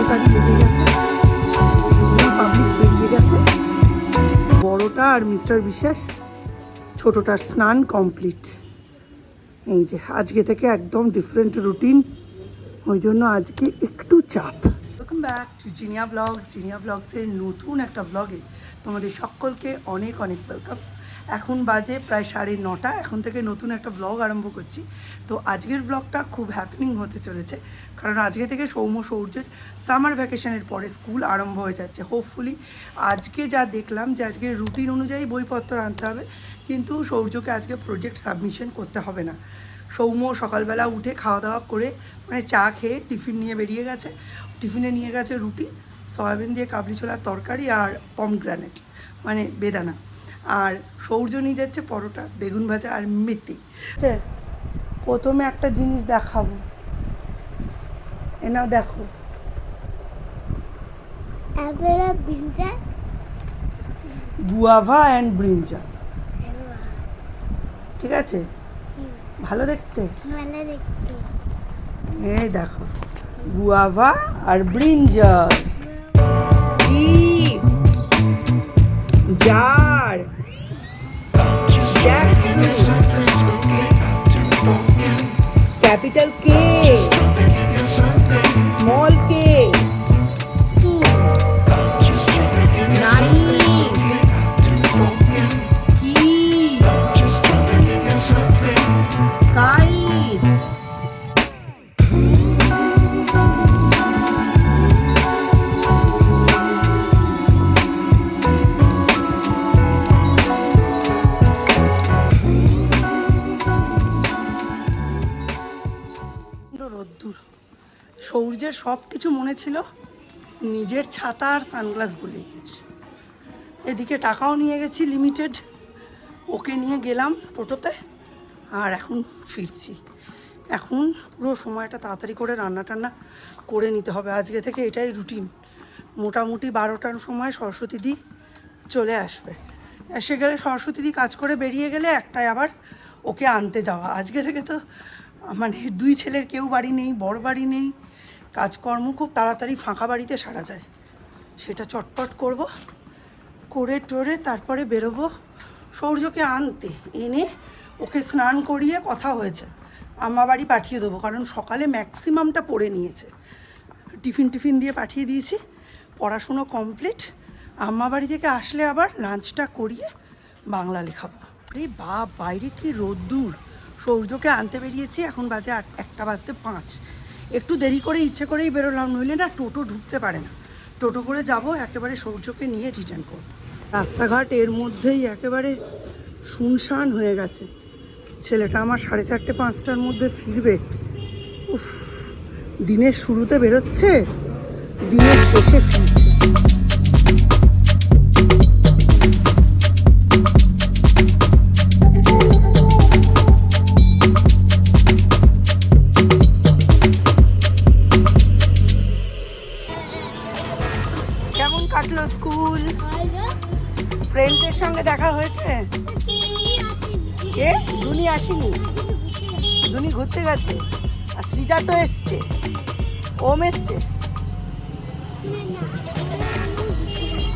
তাড়াতাড়ি লেগে গেছে, পাবলিক বেরিয়ে গেছে। বড়টা আর মিস্টার বিশ্বাস, ছোটটার স্নান কমপ্লিট। এই যে আজকে থেকে একদম ডিফারেন্ট রুটিন, ওই জন্য আজকে একটু চাপ। Welcome back to Jinia blogs. জিনিয়া ব্লগসের নতুন একটা ব্লগে তোমাদের সকলকে অনেক অনেক ওয়েলকাম। এখন বাজে প্রায় 9:30, এখন থেকে নতুন একটা ব্লগ আরম্ভ করছি। তো আজকের ব্লগটা খুব হ্যাপেনিং হতে চলেছে, কারণ আজকে থেকে সৌর্যের সামার ভ্যাকেশনের পরে স্কুল আরম্ভ হয়ে যাচ্ছে। হোপফুলি আজকে যা দেখলাম যে আজকে রুটিন অনুযায়ী বইপত্র আনতে হবে, কিন্তু সৌর্যকে আজকে প্রজেক্ট সাবমিশন করতে হবে না। সৌম্য সকালবেলা উঠে খাওয়া দাওয়া করে মানে চা খেয়ে টিফিন নিয়ে বেরিয়ে গেছে। টিফিনে নিয়ে গেছে রুটি, সয়াবিন দিয়ে কাবলি ছোলার তরকারি আর পমগ্রানেট মানে বেদানা। আর সৌর্য নিয়ে যাচ্ছে পরোটা, বেগুন ভাজা আর মেথি। প্রথমে একটা জিনিস দেখাবো, এনাও দেখো। গুয়াভা অ্যান্ড ব্রিঞ্জাল, ঠিক আছে? ভালো দেখতে, এই দেখো গুয়াভা আর ব্রিঞ্জাল। জার ক্যাপিটাল কে, স্মল কে, রোদ্দুর। সৌর্যের সব কিছু মনে ছিল, নিজের ছাতা আর সানগ্লাস ভুলেই গেছি। এদিকে টাকাও নিয়ে গেছি লিমিটেড, ওকে নিয়ে গেলাম টোটোতে, আর এখন ফিরছি। এখন পুরো সময়টা তাড়াতাড়ি করে রান্না টান্না করে নিতে হবে। আজকে থেকে এটাই রুটিন। মোটামুটি 12টার সময় সরস্বতীদি চলে আসবে, এসে গেলে সরস্বতীদি কাজ করে বেরিয়ে গেলে একটায় আবার ওকে আনতে যাওয়া। আজকে থেকে তো মানে দুই ছেলের কেউ বাড়ি নেই, বড় বাড়ি নেই, কাজকর্ম খুব তাড়াতাড়ি ফাঁকা বাড়িতে সারা যায়। সেটা চটপট করব, করে টোরে তারপরে বেরোবো সৌর্যকে আনতে। এনে ওকে স্নান করিয়ে কথা হয়েছে আম্মা বাড়ি পাঠিয়ে দেবো, কারণ সকালে ম্যাক্সিমামটা পড়ে নিয়েছে। টিফিন দিয়ে পাঠিয়ে দিয়েছি, পড়াশুনো কমপ্লিট। আম্মা বাড়ি থেকে আসলে আবার লাঞ্চটা করিয়ে বাংলা লেখাবো। এই বাপ, বাইরে কি রোদ্দুর। সৌর্যকে আনতে বেরিয়েছি, এখন বাজে 1:05। একটু দেরি করে ইচ্ছে করেই বেরোলাম, নইলে না টোটো ঢুকতে পারে না। টোটো করে যাব, একেবারে সৌর্যকে নিয়ে রিটার্ন করব। রাস্তাঘাট এর মধ্যেই একেবারে শুনশান হয়ে গেছে। ছেলেটা আমার 4:30-5টার মধ্যে ফিরবে। উফ, দিনের শুরুতে বেরোচ্ছে, দিনের শেষে ফিরছে। কেমন কাটলো স্কুল? ফ্রেন্ডদের সঙ্গে দেখা হয়েছে? কে? দুনি আসেনি, দুনি ঘুরতে গেছে। আর সৃজা তো এসছে, ওম এসছে,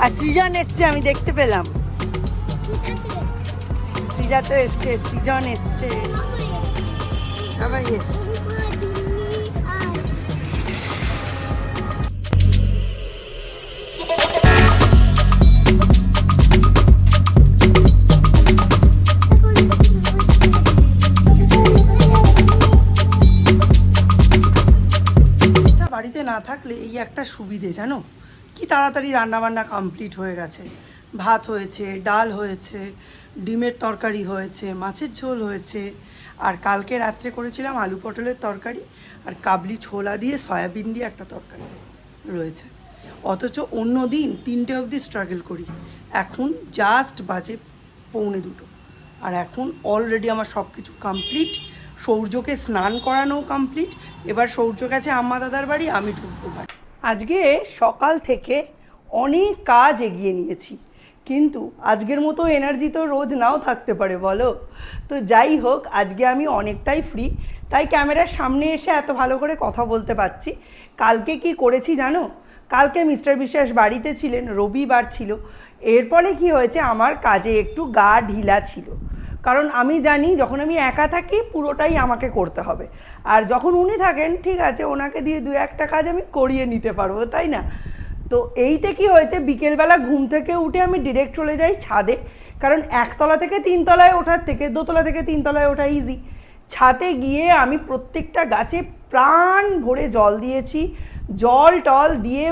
আর সৃজন এসছে, আমি দেখতে পেলাম। সৃজা তো এসছে, সৃজন এসছে, সবাই এসছে। বাড়িতে না থাকলে এই একটা সুবিধে, জানো কি তাড়াতাড়ি রান্নাবান্না কমপ্লিট হয়ে গেছে। ভাত হয়েছে, ডাল হয়েছে, ডিমের তরকারি হয়েছে, মাছের ঝোল হয়েছে, আর কালকে রাত্রে করেছিলাম আলু পটলের তরকারি আর কাবলি ছোলা দিয়ে সয়াবিন দিয়ে একটা তরকারি রয়েছে। অথচ অন্য দিন 3টে অবধি স্ট্রাগল করি। এখন জাস্ট বাজে 1:45, আর এখন অলরেডি আমার সব কিছু কমপ্লিট। সৌর্যকে স্নান করানো কমপ্লিট। এবার সৌর্য গেছে আম্মা দাদার বাড়ি, আমি ঢুকবো বাড়ি। আজকে সকাল থেকে অনেক কাজ এগিয়ে নিয়েছি, কিন্তু আজকের মতো এনার্জি তো রোজ নাও থাকতে পারে বলো। তো যাই হোক, আজকে আমি অনেকটাই ফ্রি, তাই ক্যামেরার সামনে এসে এত ভালো করে কথা বলতে পারছি। কালকে কি করেছি জানো? কালকে মিস্টার বিশ্বাস বাড়িতে ছিলেন, রবিবার ছিল। এরপরে কি হয়েছে, আমার কাজে একটু গা ঢিলা ছিল, কারণ আমি জানি যখন আমি একা থাকি পুরোটাই আমাকে করতে হবে, আর যখন উনি থাকেন ঠিক আছে, ওনাকে দিয়ে দু একটা কাজ আমি করিয়ে নিতে পারবো, তাই না? তো এইতে কি হয়েছে, বিকেলবেলা ঘুম থেকে উঠে আমি ডিরেক্ট চলে যাই ছাদে, কারণ একতলা থেকে তিনতলায় ওঠার থেকে দোতলা থেকে তিনতলায় ওঠা ইজি। ছাদে গিয়ে আমি প্রত্যেকটা গাছে প্রাণ ভরে জল দিয়েছি। জল টল দিয়ে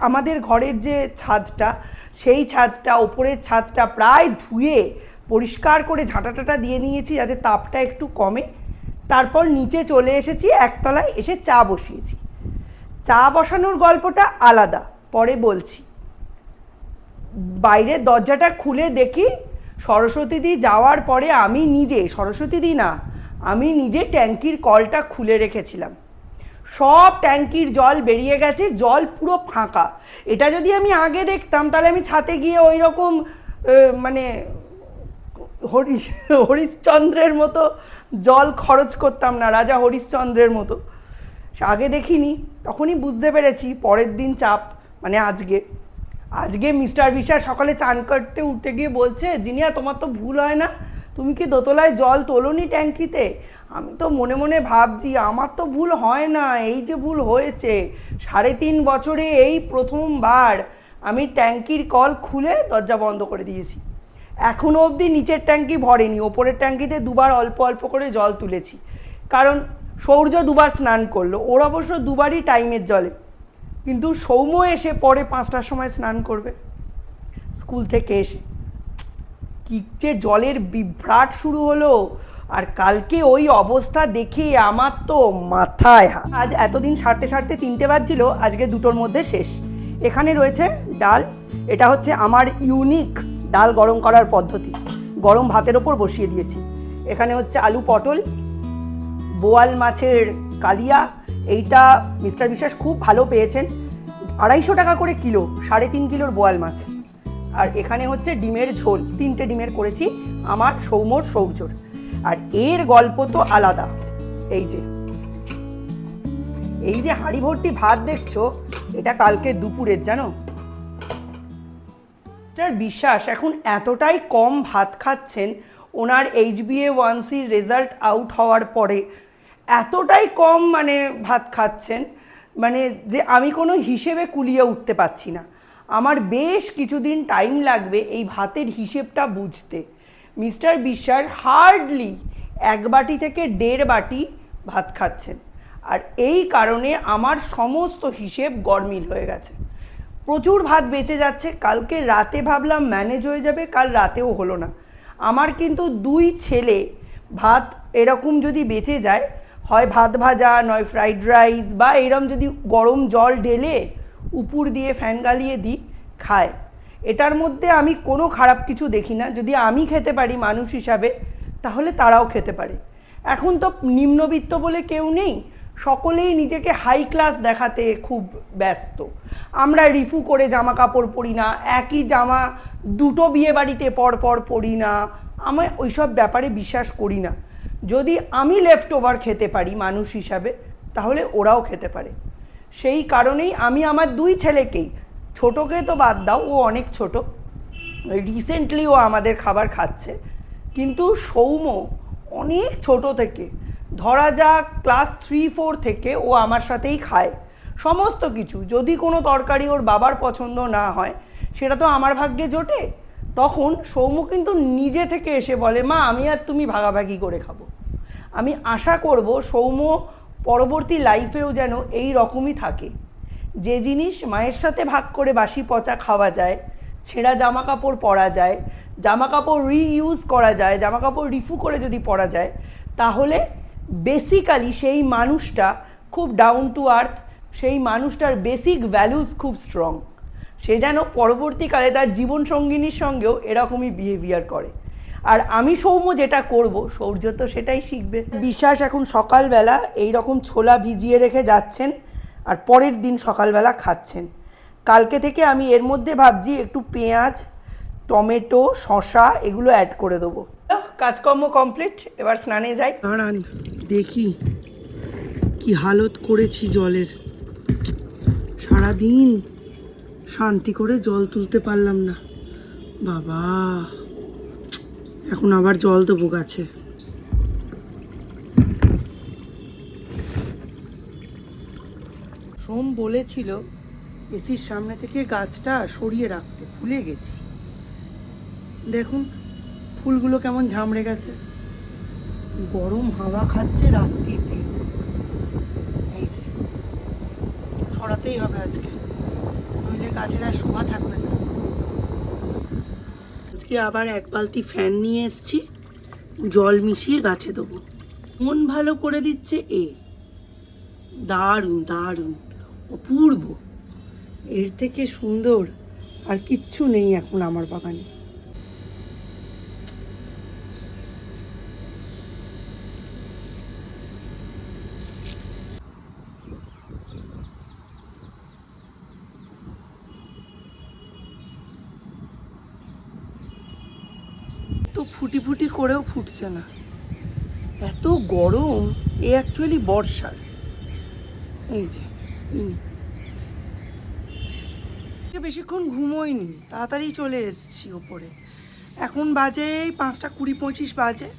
আমাদের ঘরের যে ছাদটা, সেই ছাদটা, ওপরের ছাদটা প্রায় ধুয়ে পরিষ্কার করে ঝাঁটা টাটা দিয়ে নিয়েছি যাতে তাপটা একটু কমে। তারপর নিচে চলে এসেছি, একতলায় এসে চা বসিয়েছি। চা বসানোর গল্পটা আলাদা, পরে বলছি। বাইরের দরজাটা খুলে দেখি সরস্বতীদি যাওয়ার পরে আমি নিজে, সরস্বতীদি না, আমি নিজে ট্যাঙ্কির কলটা খুলে রেখেছিলাম। সব ট্যাঙ্কির জল বেরিয়ে গেছে, জল পুরো ফাঁকা। এটা যদি আমি আগে দেখতাম তাহলে আমি ছাদে গিয়ে ওই রকম মানে হরিশ্চন্দ্রের মতো জল খরচ করতাম না, রাজা হরিশ্চন্দ্রের মতো। আগে দেখিনি, তখনই বুঝতে পেরেছি পরের দিন চাপ, মানে আজকে মিস্টার বিশ্বাস সকালে চান করতে উঠতে গিয়ে বলছে, জিনিয়া তোমার তো ভুল হয় না, তুমি কি দোতলায় জল তোলোনি ট্যাঙ্কিতে? আমি তো মনে মনে ভাবছি আমার তো ভুল হয় না, এই যে ভুল হয়েছে, 3.5 বছরে এই প্রথমবার আমি ট্যাঙ্কির কল খুলে দরজা বন্ধ করে দিয়েছি। এখনও অবধি নিচের ট্যাঙ্কি ভরেনি, ওপরের ট্যাঙ্কিতে দুবার অল্প অল্প করে জল তুলেছি, কারণ সৌর্য দুবার স্নান করলো, ওর অবশ্য দুবারই টাইমের জলে, কিন্তু সৌম্য এসে পরে 5টার সময় স্নান করবে স্কুল থেকে এসে। কি যে জলের বিভ্রাট শুরু হলো, আর কালকে ওই অবস্থা দেখে আমার তো মাথায় হাত। আজ এতদিন সারতে সারতে 3টে বাজছিল, আজকে 2টোর মধ্যে শেষ। এখানে রয়েছে ডাল, এটা হচ্ছে আমার ইউনিক ডাল গরম করার পদ্ধতি, গরম ভাতের ওপর বসিয়ে দিয়েছি। এখানে হচ্ছে আলু পটল, বোয়াল মাছের কালিয়া, এইটা মিস্টার বিশ্বাস খুব ভালো পেয়েছেন, 250 টাকা করে কিলো, 3.5 কিলোর বোয়াল মাছ। আর এখানে হচ্ছে ডিমের ঝোল, 3টে ডিমের করেছি, আমার সৌম্যর সৌর্যর। আর এর গল্প তো আলাদা। এই যে হাঁড়ি ভর্তি ভাত দেখছো, এটা কালকে দুপুরের, জানো? মিস্টার বিশ্বাস এখন এতটাই কম ভাত খাচ্ছেন, ওনার HbA1cর রেজাল্ট আউট হওয়ার পরে এতটাই কম মানে ভাত খাচ্ছেন, মানে যে আমি কোনো হিসেবে কুলিয়ে উঠতে পারছি না। আমার বেশ কিছুদিন টাইম লাগবে এই ভাতের হিসেবটা বুঝতে। মিস্টার বিশ্বাস হার্ডলি 1 বাটি থেকে 1.5 বাটি ভাত খাচ্ছেন, আর এই কারণে আমার সমস্ত হিসেব গরমিল হয়ে গেছে। প্রচুর ভাত বেঁচে যাচ্ছে, কালকে রাতে ভাবলাম ম্যানেজ হয়ে যাবে, কাল রাতেও হলো না। আমার কিন্তু 2 ছেলে ভাত এরকম যদি বেঁচে যায়, হয় ভাত ভাজা, নয় ফ্রাইড রাইস, বা এরম যদি গরম জল ঢেলে উপর দিয়ে ফ্যান গালিয়ে দিই, খায়। এটার মধ্যে আমি কোনো খারাপ কিছু দেখি না। যদি আমি খেতে পারি মানুষ হিসাবে, তাহলে তারাও খেতে পারে। এখন তো নিম্নবিত্ত বলে কেউ নেই, সকলেই নিজেকে হাই ক্লাস দেখাতে খুব ব্যস্ত। আমরা রিফু করে জামা কাপড় পরি না, একই জামা 2টো বিয়ে বাড়িতে পরপর পরি না, আমি ওইসব ব্যাপারে বিশ্বাস করি না। যদি আমি লেফট ওভার খেতে পারি মানুষ হিসাবে, তাহলে ওরাও খেতে পারে। সেই কারণেই আমি আমার 2 ছেলেকেই, ছোটোকে তো বাদ দাও, ও অনেক ছোট, রিসেন্টলি ও আমাদের খাবার খাচ্ছে, কিন্তু সৌম্য অনেক ছোট থেকে, ধরা যাক ক্লাস 3-4 থেকে ও আমার সাথেই খায় সমস্ত কিছু। যদি কোনো তরকারি ওর বাবার পছন্দ না হয়, সেটা তো আমার ভাগ্যে জোটে, তখন সৌম্য কিন্তু নিজে থেকে এসে বলে, মা আমি আর তুমি ভাগাভাগি করে খাবো। আমি আশা করব সৌম্য পরবর্তী লাইফেও যেন এই রকমই থাকে। যে জিনিস মায়ের সাথে ভাগ করে বাসি পচা খাওয়া যায়, ছেঁড়া জামা কাপড় পরা যায়, জামা কাপড় রিইউজ করা যায়, জামা কাপড় রিফু করে যদি পরা যায়, তাহলে বেসিক্যালি সেই মানুষটা খুব ডাউন টু আর্থ, সেই মানুষটার বেসিক ভ্যালুজ খুব স্ট্রং। সে যেন পরবর্তীকালে তার জীবনসঙ্গিনীর সঙ্গেও এরকমই বিহেভিয়ার করে। আর আমি সৌম্য যেটা করব, সৌর্য তো সেটাই শিখবে। বিশ্বাস এখন সকালবেলা এই রকম ছোলা ভিজিয়ে রেখে যাচ্ছেন, আর পরের দিন সকালবেলা খাচ্ছেন। কালকে থেকে আমি এর মধ্যে ভাবছি একটু পেঁয়াজ, টমেটো, শসা এগুলো অ্যাড করে দেবো। কাজকর্ম কমপ্লিট, এবার স্নানে যাই। দাঁড়ান দেখি কি হালত করেছি জলের। সারাদিন শান্তি করে জল তুলতে পারলাম না বাবা, এখন আবার জল দেবো গাছে। সোম বলেছিল এসির সামনে থেকে গাছটা সরিয়ে রাখতে, ভুলে গেছি। দেখুন ফুলগুলো কেমন ঝামড়ে গেছে, গরম হাওয়া খাচ্ছে রাত্রিতে। এই যে সরাতেই হবে আজকে, নইলে গাছের আর শোভা থাকবে না। আজকে আবার এক বালতি ফ্যান নিয়ে এসছি, জল মিশিয়ে গাছে দেবো। মন ভালো করে দিচ্ছে এ, দারুণ দারুণ অপূর্ব। এর থেকে সুন্দর আর কিচ্ছু নেই এখন আমার বাগানে। তো ফুটি ফুটি করেও ফুটছে না, এত গরম। এ অ্যাকচুয়ালি বর্ষার। এই যে বেশিক্ষণ ঘুমোয়নি, তাড়াতাড়ি চলে এসেছি ওপরে। এখন বাজে 5টা 20-25 বাজে।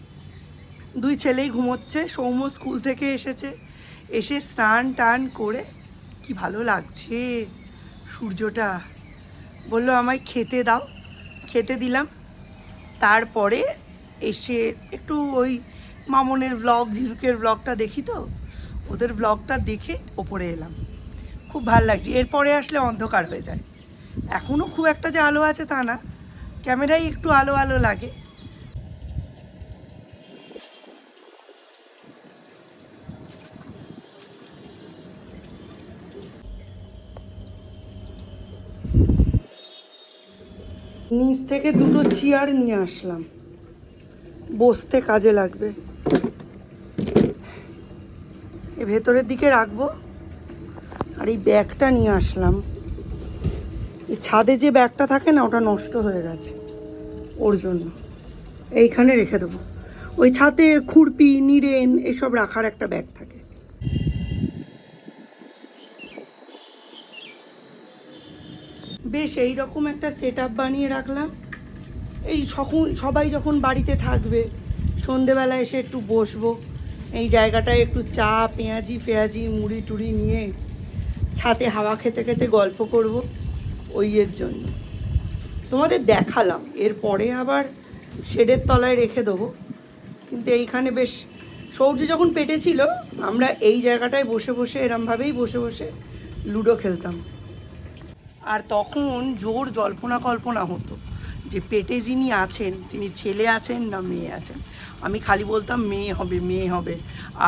দুই ছেলেই ঘুমোচ্ছে, সৌম্য স্কুল থেকে এসেছে, এসে স্নান টান করে কি ভালো লাগছে সূর্যটা। বললো আমায় খেতে দাও, খেতে দিলাম। তারপরে এসে একটু ওই মামনের ব্লগ, ঝিনুকের ব্লগটা দেখি, তো ওদের ব্লগটা দেখে ওপরে এলাম। খুব ভালো লাগছে। এরপরে আসলে অন্ধকার হয়ে যায়। এখনও খুব একটা যে আলো আছে তা না, ক্যামেরায় একটু আলো আলো লাগে। নিচ থেকে দুটো চেয়ার নিয়ে আসলাম, বসতে কাজে লাগবে। এ ভেতরের দিকে রাখবো। আর এই ব্যাগটা নিয়ে আসলাম, এই ছাদে যে ব্যাগটা থাকে না, ওটা নষ্ট হয়ে গেছে, ওর জন্য এইখানে রেখে দেবো। ওই ছাদে খুরপি, নিরেন এসব রাখার একটা ব্যাগ থাকে। বেশ এইরকম একটা সেট আপ বানিয়ে রাখলাম। এই সবাই যখন বাড়িতে থাকবে, সন্ধেবেলা এসে একটু বসবো, এই জায়গাটায় একটু চা, পেঁয়াজি ফেয়াজি, মুড়ি টুড়ি নিয়ে ছাদে হাওয়া খেতে খেতে গল্প করব, ওই এর জন্য তোমাদের দেখালাম। এরপরে আবার শেডের তলায় রেখে দেবো। কিন্তু এইখানে বেশ, সৌর্য যখন পেটে ছিল, আমরা এই জায়গাটায় বসে বসে এরমভাবেই বসে বসে লুডো খেলতাম। আর তখন জোর জল্পনা কল্পনা হতো যে পেটে যিনি আছেন তিনি ছেলে আছেন না মেয়ে আছেন। আমি খালি বলতাম মেয়ে হবে, মেয়ে হবে।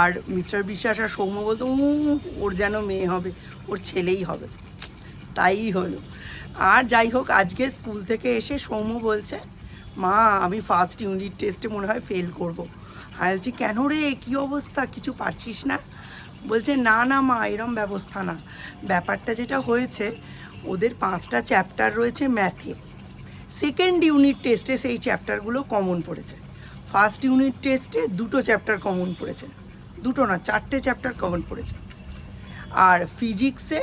আর মিস্টার বিশ্বাস আর সৌম্য বলতো ওর যেন মেয়ে হবে, ওর ছেলেই হবে। তাই হলো। আর যাই হোক, আজকে স্কুল থেকে এসে সৌম্য বলছে, মা আমি ফার্স্ট ইউনিট টেস্টে মনে হয় ফেল করব। আমি বলছি কেন রে, কী অবস্থা, কিছু পারছিস না? বলছে না না মা, এরম ব্যবস্থা না। ব্যাপারটা যেটা হয়েছে, ওদের 5টা চ্যাপ্টার রয়েছে ম্যাথে। সেকেন্ড ইউনিট টেস্টে সেই চ্যাপ্টারগুলো কমন পড়েছে। ফার্স্ট ইউনিট টেস্টে 2টো চ্যাপ্টার কমন পড়েছে, 2টো না 4টে চ্যাপ্টার কমন পড়েছে। আর ফিজিক্সে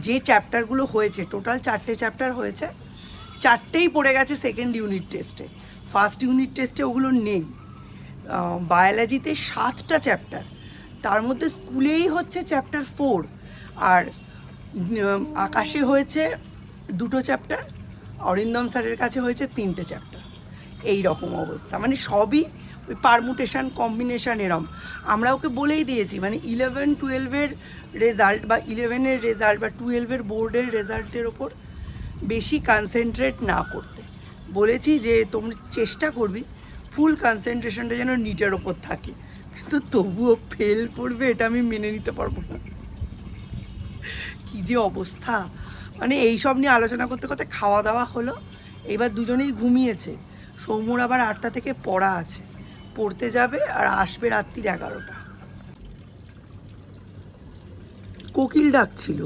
যে চ্যাপ্টারগুলো হয়েছে, টোটাল 4টে চ্যাপ্টার হয়েছে, 4টেই পড়ে গেছে সেকেন্ড ইউনিট টেস্টে। ফার্স্ট ইউনিট টেস্টে ওগুলো নেই। বায়োলজিতে 7টা চ্যাপ্টার, তার মধ্যে স্কুলেই হচ্ছে চ্যাপ্টার 4, আর আকাশে হয়েছে 2টো চ্যাপ্টার, অরিন্দম স্যারের কাছে হয়েছে 3টে চ্যাপ্টার। এই রকম অবস্থা, মানে সবই ওই পারমুটেশন কম্বিনেশন এরম। আমরা ওকে বলেই দিয়েছি, মানে 11-12-এর রেজাল্ট বা 11-এর রেজাল্ট বা 12-এর বোর্ডের রেজাল্টের ওপর বেশি কনসেন্ট্রেট না করতে বলেছি। যে তোমরা চেষ্টা করবি ফুল কনসেন্ট্রেশনটা যেন নিটের ওপর থাকে, কিন্তু তবুও ফেল করবে এটা আমি মেনে নিতে পারবো না। কী যে অবস্থা, মানে এই সব নিয়ে আলোচনা করতে করতে খাওয়া দাওয়া হলো। এবার দুজনেই ঘুমিয়েছে। সৌম্যর আবার 8টা থেকে পড়া আছে, পড়তে যাবে আর আসবে রাত্রি 11টা। কোকিল ডাকছিল,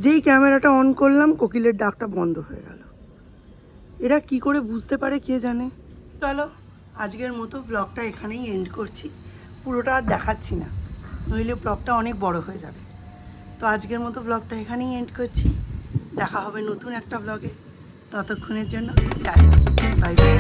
যেই ক্যামেরাটা অন করলাম কোকিলের ডাকটা বন্ধ হয়ে গেল। এরা কি করে বুঝতে পারে কে জানে। চলো আজকের মতো ব্লগটা এখানেই এন্ড করছি, পুরোটা আর দেখাচ্ছি না, নইলে ব্লগটা অনেক বড় হয়ে যাবে। তো আজকের মতো ব্লগটা এখানেই এন্ড করছি, দেখা হবে নতুন একটা ব্লগে, ততক্ষণের জন্য টাটা, বাই বাই।